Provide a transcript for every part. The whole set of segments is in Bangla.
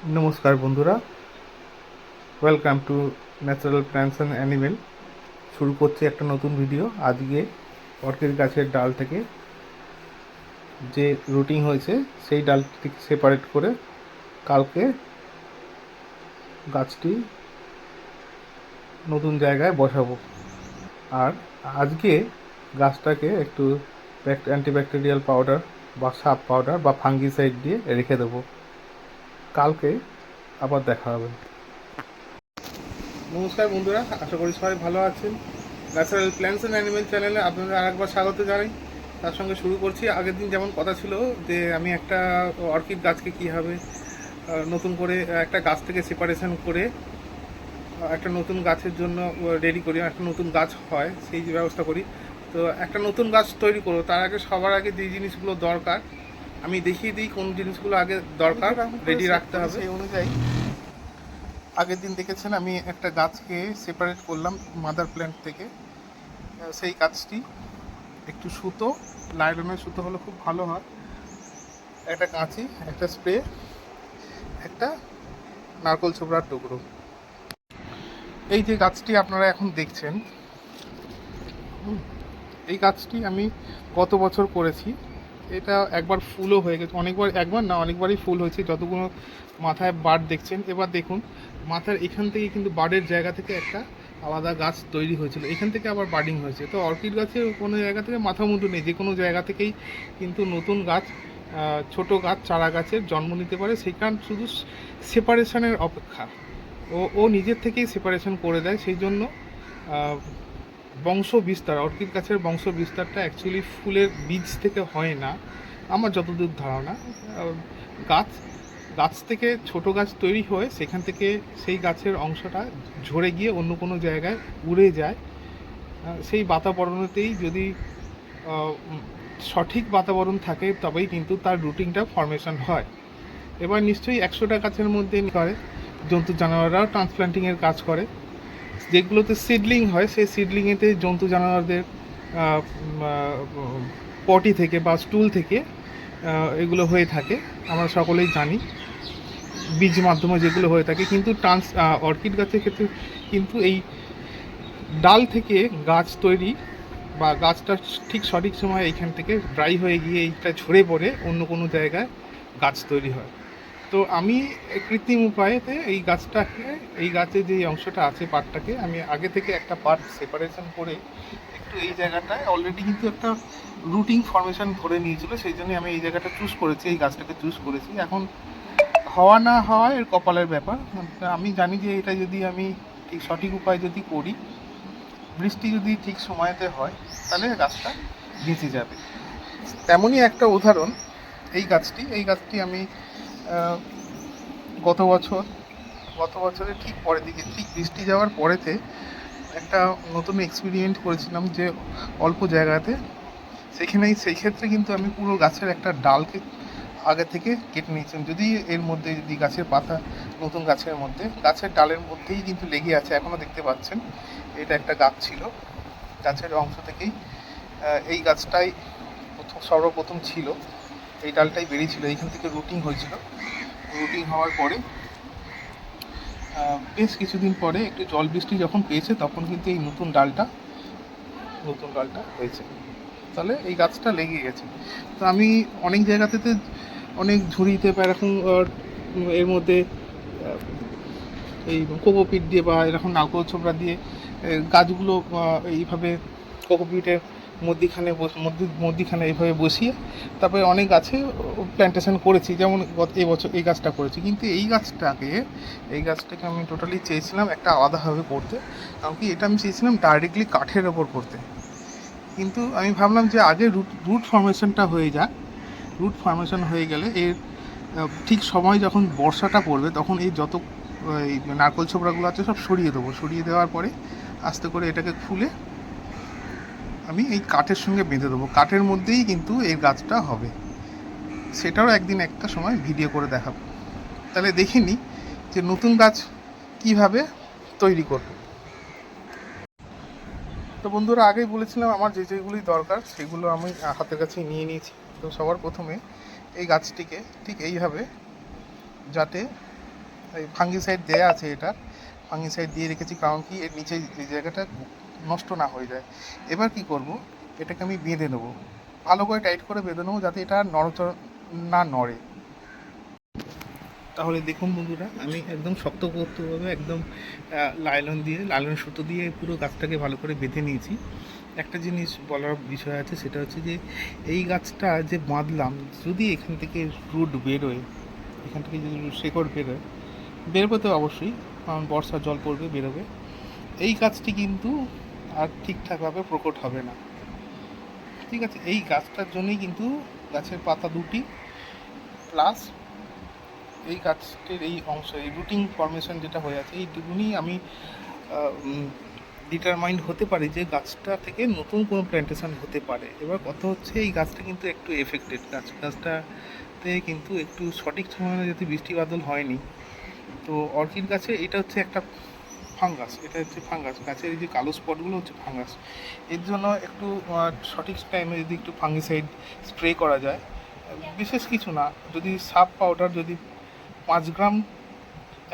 নমস্কার বন্ধুরা, welcome to natural plants and animal. শুরু করছি একটা নতুন ভিডিও। আজকে অর্কিড গাছের ডাল থেকে যে রুটিং হয়েছে সেই ডালটিকে সেপারেট করে কালকে গাছটি নতুন জায়গায় বসাবো। আর আজকে গাছটাকে একটু অ্যান্টিব্যাকটেরিয়াল পাউডার বা সাপ পাউডার বা ফাঙ্গিসাইড দিয়ে রেখে দেবো। কালকে আবার দেখা হবে। নমস্কার বন্ধুরা, আশা করি সবাই ভালো আছেন। ন্যাচারাল প্ল্যান্টস অ্যান্ড অ্যানিমেল চ্যানেলে আপনাদের আরেকবার স্বাগত জানাই। তার সঙ্গে শুরু করছি। আগের দিন যেমন কথা ছিল যে আমি একটা অর্কিড গাছকে কীভাবে নতুন করে একটা গাছ থেকে সেপারেশন করে একটা নতুন গাছের জন্য রেডি করি, একটা নতুন গাছ হয় সেই যে ব্যবস্থা করি। তো একটা নতুন গাছ তৈরি করবো তার আগে সবার আগে যে জিনিসগুলো দরকার আমি দেখিয়ে দিই কোন জিনিসগুলো আগে দরকার রেডি রাখতে হবে। সেই অনুযায়ী আগের দিন দেখেছেন আমি একটা গাছকে সেপারেট করলাম মাদার প্ল্যান্ট থেকে। সেই গাছটি একটু সুতো, লাইলনের সুতো হলে খুব ভালো হয়, একটা কাঁচি, একটা স্প্রে, একটা নারকোল ছোবড়ার টুকরো। এই যে গাছটি আপনারা এখন দেখছেন, এই গাছটি আমি গত বছর করেছি। এটা একবার ফুলও হয়ে গেছে, একবার না অনেকবারই ফুল হয়েছে। যতগুলো মাথায় বার্ড দেখছেন, এবার দেখুন মাথার এখান থেকে কিন্তু বার্ডের জায়গা থেকে একটা আলাদা গাছ তৈরি হয়েছিল, এখান থেকে আবার বার্ডিং হয়েছে। তো অর্কিড গাছের কোনো জায়গা থেকে মাথা মুন্ডু নেই, যে কোনো জায়গা থেকেই কিন্তু নতুন গাছ, ছোট গাছ, চারা গাছের জন্ম নিতে পারে। সেখান শুধু সেপারেশনের অপেক্ষা, ও নিজের থেকেই সেপারেশন করে দেয়। সেই জন্য বংশ বিস্তার, অর্কিড গাছের বংশ বিস্তারটা অ্যাকচুয়ালি ফুলের বীজ থেকে হয় না, আমার যতদূর ধারণা। গাছ গাছ থেকে ছোট গাছ তৈরি হয়ে সেখান থেকে সেই গাছের অংশটা ঝরে গিয়ে অন্য কোনো জায়গায় উড়ে যায়। সেই বাতাবরণতেই যদি সঠিক বাতাবরণ থাকে তবেই কিন্তু তার রুটিনটা ফর্মেশন হয়। এবার নিশ্চয়ই 100টা গাছের মধ্যে করে জন্তু জানোয়াররাও ট্রান্সপ্লান্টিংয়ের কাজ করে। যেগুলোতে সিডলিং হয় সেই সিডলিংয়েতে জন্তু জানোয়ারদের পটি থেকে বা স্টুল থেকে এগুলো হয়ে থাকে, আমরা সকলেই জানি, বীজ মাধ্যমে যেগুলো হয়ে থাকে। কিন্তু অর্কিড গাছের ক্ষেত্রে কিন্তু এই ডাল থেকে গাছ তৈরি বা গাছটা ঠিক সঠিক সময় এইখান থেকে ড্রাই হয়ে গিয়ে এইটা ঝরে পড়ে অন্য কোনো জায়গায় গাছ তৈরি হয়। তো আমি কৃত্রিম উপায়েতে এই গাছটাকে, এই গাছের যে অংশটা আছে পার্টটাকে আমি আগে থেকে একটা পার্ট সেপারেশন করে একটু এই জায়গাটায় অলরেডি কিন্তু একটা রুটিং ফর্মেশন ধরে নিয়েছিল, সেই জন্য আমি এই জায়গাটা চুজ করেছি, এই গাছটাকে চুজ করেছি। এখন হওয়া না হওয়া এর কপালের ব্যাপার। আমি জানি যে এটা যদি আমি ঠিক সঠিক উপায় যদি করি, বৃষ্টি যদি ঠিক সময়তে হয় তাহলে গাছটা বেঁচে যাবে। তেমনই একটা উদাহরণ এই গাছটি আমি গত বছরের ঠিক পরের দিকে, ঠিক বৃষ্টি যাওয়ার পরেতে একটা নতুন এক্সপেরিমেন্ট করেছিলাম যে অল্প জায়গাতে। সেই ক্ষেত্রে কিন্তু আমি পুরো গাছের একটা ডালকে আগে থেকে কেটে নিয়েছিলাম। যদি এর মধ্যে যদি গাছের পাতা, নতুন গাছের মধ্যে গাছের ডালের মধ্যেই কিন্তু লেগে আছে, এখনও দেখতে পাচ্ছেন। এটা একটা গাছ ছিল, গাছের অংশ থেকেই এই গাছটাই সর্বপ্রথম ছিল, এই ডালটাই বেরিয়েছিল, এইখান থেকে রুটিং হয়েছিল। রুটিং হওয়ার পরে বেশ কিছুদিন পরে একটু জল বৃষ্টি যখন পেয়েছে তখন কিন্তু এই নতুন ডালটা হয়েছে। তাহলে এই গাছটা লেগে গেছে। তো আমি অনেক জায়গাতে অনেক ঝুড়িতে বা এরকম এর মধ্যে এই কোকোপিট দিয়ে বা এরকম নারকোল ছোবড়া দিয়ে গাছগুলো এইভাবে কোকোপিটের মধ্যিখানে এইভাবে বসিয়ে তারপরে অনেক গাছে প্ল্যান্টেশন করেছি। যেমন এবছর এই গাছটা করেছি, কিন্তু এই গাছটাকে আমি টোটালি চেয়েছিলাম একটা আলাদাভাবে করতে, কারণ কি এটা আমি চেয়েছিলাম ডাইরেক্টলি কাঠের ওপর করতে। কিন্তু আমি ভাবলাম যে আগে রুট ফর্মেশনটা হয়ে যাক। রুট ফর্মেশন হয়ে গেলে এর ঠিক সময় যখন বর্ষাটা পড়বে তখন এই যত এই নারকোল ছোবড়াগুলো আছে সব সরিয়ে দেবো। সরিয়ে দেওয়ার পরে আস্তে করে এটাকে খুলে আমি এই কাঠের সঙ্গে বেঁধে দেবো। কাঠের মধ্যেই কিন্তু এই গাছটা হবে। সেটাও একদিন একটা সময় ভিডিও করে দেখাবো। তাহলে দেখে নিই যে নতুন গাছ কিভাবে তৈরি করব। তো বন্ধুরা, আগেই বলেছিলাম আমার যেগুলি দরকার সেগুলো আমি হাতের কাছে নিয়ে নিয়েছি। তো সবার প্রথমে এই গাছটিকে ঠিক এইভাবে, যাতে এই ফাঙ্গিসাইড দেওয়া আছে, এটা ফাঙ্গিসাইড দিয়ে রেখেছি, কারণ কি এর নিচে এই জায়গাটা নষ্ট না হয়ে যায়। এবার কি করব, এটাকে আমি বেঁধে নেবো, ভালো করে টাইট করে বেঁধে নেবো যাতে এটা নড়চড় না নড়ে। তাহলে দেখুন বন্ধুরা, আমি একদম শক্তপোক্তভাবে একদম লাইলন সুতো দিয়ে পুরো গাছটাকে ভালো করে বেঁধে নিয়েছি। একটা জিনিস বলার বিষয় আছে, সেটা হচ্ছে যে এই গাছটা যে বাঁধলাম, যদি এখান থেকে রুট বেরোয়, এখান থেকে যদি শেকড় বেরোবে তো অবশ্যই, কারণ বর্ষার জল পড়বে, বেরোবে, এই গাছটি কিন্তু আর ঠিকঠাকভাবে প্রকট হবে না। ঠিক আছে, এই গাছটার জন্যই কিন্তু গাছের পাতা দুটি প্লাস এই গাছটির এই অংশ, এই রুটিং ফর্মেশন যেটা হয়ে আছে, এই দুগুণই আমি ডিটারমাইন্ড হতে পারি যে গাছটা থেকে নতুন কোনো প্ল্যান্টেশন হতে পারে। এবার কথা হচ্ছে এই গাছটা কিন্তু একটু এফেক্টেড, গাছটাতে কিন্তু একটু সঠিক সময়ে যদি বৃষ্টি বাদল হয়নি। তো অর্কিড গাছে এটা হচ্ছে একটা ফাঙ্গাস, এটা হচ্ছে ফাঙ্গাস, গাছের এই যে কালো স্পটগুলো হচ্ছে ফাঙ্গাস। এর জন্য একটু সঠিক টাইমে যদি একটু ফাঙ্গিসাইড স্প্রে করা যায়, বিশেষ কিছু না, যদি সাব পাউডার যদি 5 গ্রাম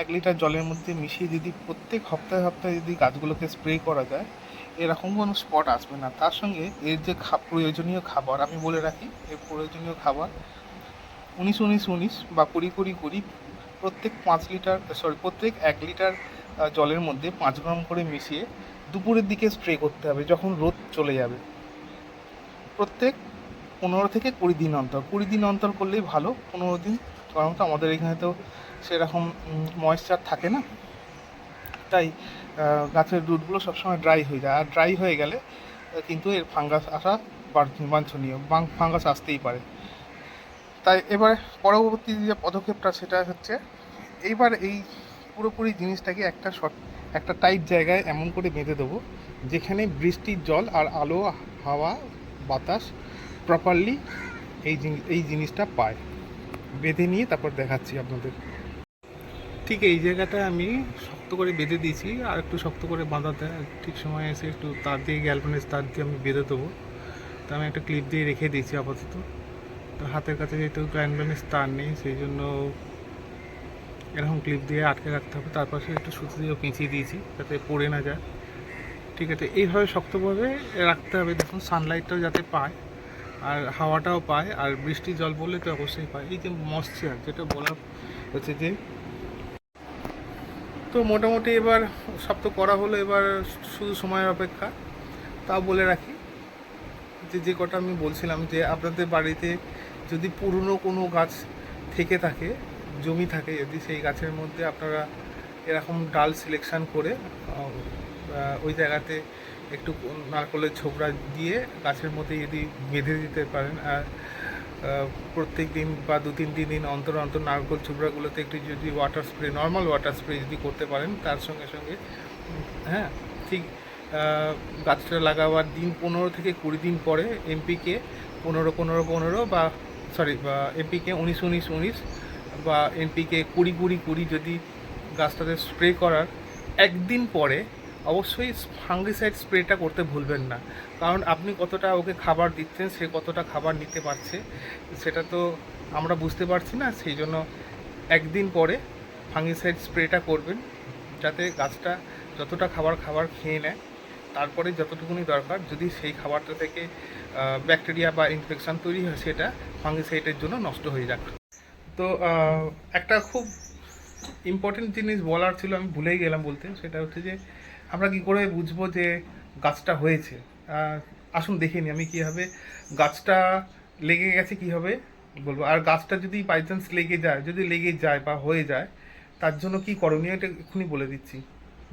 1 লিটার জলের মধ্যে মিশিয়ে যদি প্রত্যেক সপ্তাহে সপ্তাহে যদি গাছগুলোকে স্প্রে করা যায়, এরকম কোনো স্পট আসবে না। তার সঙ্গে এর যে প্রয়োজনীয় খাবার, আমি বলে রাখি, এর প্রয়োজনীয় খাবার 19-19-19 বা 20-20-20 প্রত্যেক 1 লিটার জলের মধ্যে 5 গ্রাম করে মিশিয়ে দুপুরের দিকে স্প্রে করতে হবে, যখন রোদ চলে যাবে। প্রত্যেক 15 থেকে 20 দিন অন্তর, 20 দিন অন্তর করলেই ভালো। 15 দিন, কারণ তো আমাদের এখানে তো সেরকম ময়েশ্চার থাকে না, তাই গাছের রুটগুলো সবসময় ড্রাই হয়ে যায়, আর ড্রাই হয়ে গেলে কিন্তু এর ফাঙ্গাস আসা বাঞ্ছনীয়, ফাঙ্গাস আসতেই পারে। তাই এবার পরবর্তী যে পদক্ষেপটা, সেটা হচ্ছে এইবার এই পুরোপুরি জিনিসটাকে একটা টাইট জায়গায় এমন করে বেঁধে দেবো যেখানে বৃষ্টির জল আর আলো, হাওয়া, বাতাস প্রপারলি এই জিনিসটা পায়। বেঁধে নিয়ে তারপর দেখাচ্ছি আপনাদের। ঠিক এই জায়গাটায় আমি শক্ত করে বেঁধে দিয়েছি, আর একটু শক্ত করে বাঁধাতে ঠিক সময় এসে একটু তার দিয়ে, গ্যালভানিজ তার দিয়ে আমি বেঁধে দেবো। তো আমি একটা ক্লিপ দিয়ে রেখে দিয়েছি আপাতত। তো হাতের কাছে যেহেতু গ্যালভানিজ তার নেই, সেই জন্য এরকম ক্লিপ দিয়ে আটকে রাখতে হবে। তার পাশে একটু সুতো দিয়েও পেঁচিয়ে দিয়েছি যাতে পড়ে না যায়। ঠিক আছে, এইভাবে শক্তভাবে রাখতে হবে। দেখুন, সানলাইটটাও যাতে পায় আর হাওয়াটাও পায়, আর বৃষ্টির জল পড়লে তো অবশ্যই পায়। এই যে ময়েশ্চার যেটা বলা হচ্ছে যে, তো মোটামুটি এবার সব তো করা হলো, এবার শুধু সময়ের অপেক্ষা। তাও বলে রাখি যে কটা আমি বলছিলাম, যে আপনাদের বাড়িতে যদি পুরনো কোনো গাছ থেকে থাকে, জমি থাকে, যদি সেই গাছের মধ্যে আপনারা এরকম ডাল সিলেকশন করে ওই জায়গাতে একটু নারকেলের ছোবড়া দিয়ে গাছের মধ্যে যদি বেঁধে দিতে পারেন, আর প্রত্যেক দিন বা 2-3 দিন অন্তর অন্তর নারকেল ছোবড়াগুলোতে একটু যদি নর্মাল ওয়াটার স্প্রে যদি করতে পারেন, তার সঙ্গে সঙ্গে হ্যাঁ, ঠিক গাছটা লাগাবার দিন 15 থেকে 20 দিন পরে এমপিকে 15-15-15 বা এমপিকে 19-19-19 বা এমপিকে 20-20-20 যদি গাছটাতে স্প্রে করার একদিন পরে অবশ্যই ফাঙ্গিসাইড স্প্রেটা করতে ভুলবেন না। কারণ আপনি কতটা ওকে খাবার দিচ্ছেন, সে কতটা খাবার নিতে পারছে, সেটা তো আমরা বুঝতে পারছি না। সেই জন্য একদিন পরে ফাঙ্গিসাইড স্প্রেটা করবেন, যাতে গাছটা যতটা খাবার খেয়ে নেয়, তারপরে যতটুকুনি দরকার, যদি সেই খাবারটা থেকে ব্যাকটেরিয়া বা ইনফেকশান তৈরি হয়, সেটা ফাঙ্গিসাইডের জন্য নষ্ট হয়ে যাক। তো একটা খুব ইম্পর্টেন্ট জিনিস বলার ছিল, আমি ভুলেই গেলাম বলতে। সেটা হচ্ছে যে আমরা কি করে বুঝবো যে গাছটা হয়েছে। আসুন দেখে নিই আমি কীভাবে গাছটা লেগে গেছে, কীভাবে বলবো। আর গাছটা যদি বাই চান্স লেগে যায় বা হয়ে যায়, তার জন্য কি করণীয়, এটা এক্ষুনি বলে দিচ্ছি,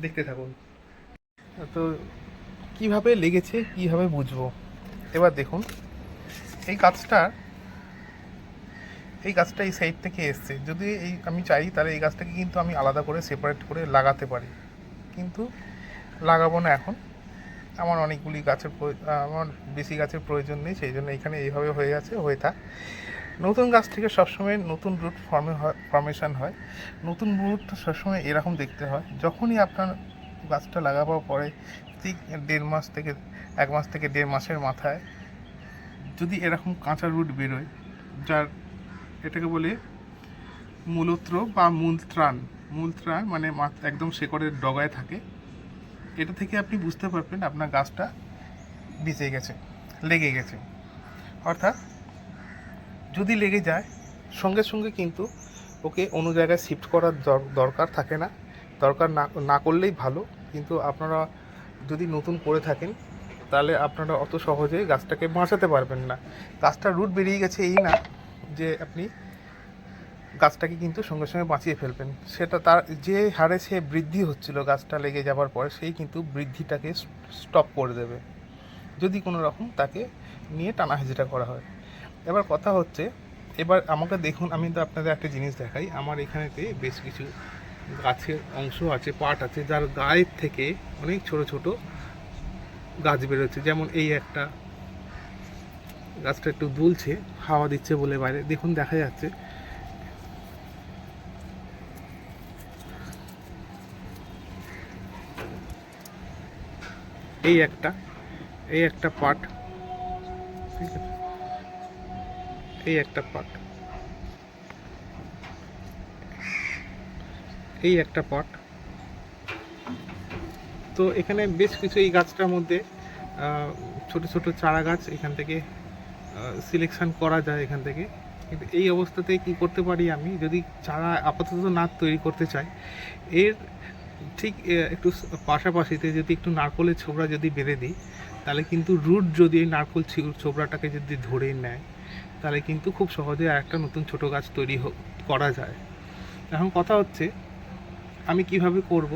দেখতে থাকুন। তো কিভাবে লেগেছে, কিভাবে বুঝবো, এবার দেখুন। এই গাছটা এই সাইড থেকে এসছে, যদি আমি চাই, তাহলে এই গাছটাকে কিন্তু আমি আলাদা করে সেপারেট করে লাগাতে পারি, কিন্তু লাগাবো না এখন। আমার আমার বেশি গাছের প্রয়োজন নেই, সেই জন্য এখানে এইভাবে হয়ে আছে, হয়ে থাক। নতুন গাছ থেকে সবসময় নতুন রুট ফর্মেশন হয়। নতুন রুট সবসময় এরকম দেখতে হয়। যখনই আপনার গাছটা লাগাবার পরে ঠিক 1.5 মাস থেকে 1 মাস থেকে 1.5 মাসের মাথায় যদি এরকম কাঁচা রুট বেরোয়, এটাকে বলে মূলত্র বা মূলত্রাণ, মূলটা মানে একদম শেকড়ের ডগায় থাকে। এটা থেকে আপনি বুঝতে পারবেন আপনার গাছটা ভিজে গেছে, লেগে গেছে। অর্থাৎ যদি লেগে যায় সঙ্গে সঙ্গে কিন্তু ওকে অন্য জায়গায় শিফট করার দরকার থাকে না, দরকার না করলেই ভালো। কিন্তু আপনারা যদি নতুন করে থাকেন তাহলে আপনারা অত সহজে গাছটাকে বাঁচাতে পারবেন না। গাছটা রুট বেরিয়ে গেছে এই না যে আপনি গাছটাকে কিন্তু সঙ্গে সঙ্গে বাঁচিয়ে ফেলবেন। সেটা তার যে হারে সে বৃদ্ধি হচ্ছিল গাছটা লেগে যাওয়ার পরে, সেই কিন্তু বৃদ্ধিটাকে স্টপ করে দেবে যদি কোনো রকম তাকে নিয়ে টানাহেঁচড়া করা হয়। এবার কথা হচ্ছে, এবার আমাকে দেখুন, আমি তো আপনাদের একটা জিনিস দেখাই। আমার এখানেতে বেশ কিছু গাছের অংশ আছে, পার্ট আছে, যার গায়ের থেকে অনেক ছোট ছোট গাছ বেরোচ্ছে। যেমন এই একটা গাছটা একটু দুলছে, হাওয়া দিচ্ছে বলে বাইরে, দেখুন দেখা যাচ্ছে। এই একটা পার্ট, ঠিক আছে, এই একটা পার্ট, এই একটা পার্ট। তো এখানে বেশ কিছু এই গাছটার মধ্যে ছোট ছোট চারা গাছ এখান থেকে সিলেকশন করা যায় এখান থেকে। কিন্তু এই অবস্থাতে কি করতে পারি, আমি যদি চারা আপাতত না তৈরি করতে চাই, এর ঠিক একটু পাশাপাশিতে যদি একটু নারকলের ছোবড়া যদি বেঁধে দিই, তাহলে কিন্তু রুট যদি এই নারকল ছোবড়াটাকে যদি ধরে নেয়, তাহলে কিন্তু খুব সহজে একটা নতুন ছোট গাছ তৈরি করা যায়। এখন কথা হচ্ছে আমি কিভাবে করব,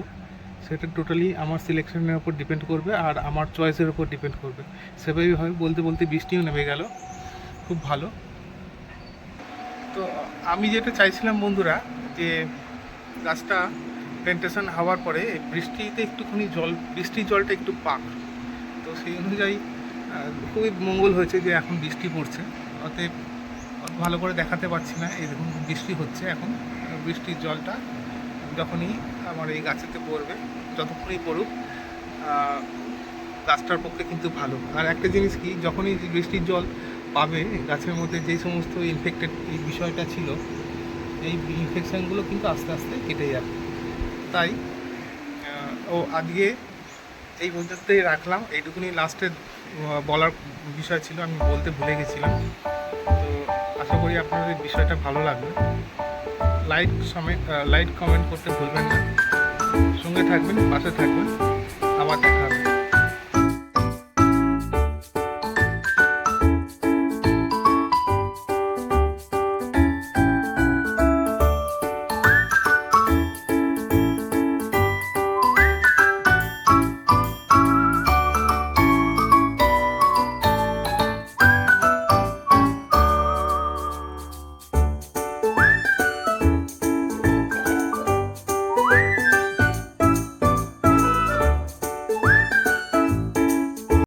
সেটা টোটালি আমার সিলেকশনের উপর ডিপেন্ড করবে আর আমার চয়েসের উপর ডিপেন্ড করবে। সেভাবেই বলতে বলতে বৃষ্টিও নেমে গেল, খুব ভালো। তো আমি যেটা চাইছিলাম বন্ধুরা, যে গাছটা প্ল্যান্টেশন হওয়ার পরে বৃষ্টিতে একটুখানি বৃষ্টির জলটা একটু পাক। তো সেই অনুযায়ী খুবই মঙ্গল হয়েছে যে এখন বৃষ্টি পড়ছে। অতএব ভালো করে দেখাতে পারছি না, এই দেখুন বৃষ্টি হচ্ছে এখন। বৃষ্টির জলটা যখনই আমার এই গাছেতে পড়বে, যতক্ষণই পড়ুক, গাছটার পক্ষে কিন্তু ভালো। আর একটা জিনিস কি, যখনই বৃষ্টির জল পাবে গাছের মধ্যে যেই সমস্ত ইনফেক্টেড এই বিষয়টা ছিল, এই ইনফেকশানগুলো কিন্তু আস্তে আস্তে কেটে যাবে। তাই আজকে এই পর্যন্তই রাখলাম, এইটুকুনি লাস্টে বলার বিষয় ছিল, আমি বলতে ভুলে গেছিলাম। তো আশা করি আপনাদের বিষয়টা ভালো লাগবে। লাইক কমেন্ট করতে ভুলবেন না। সঙ্গে থাকবেন, পাশে থাকবেন, আবার দেখা হবে।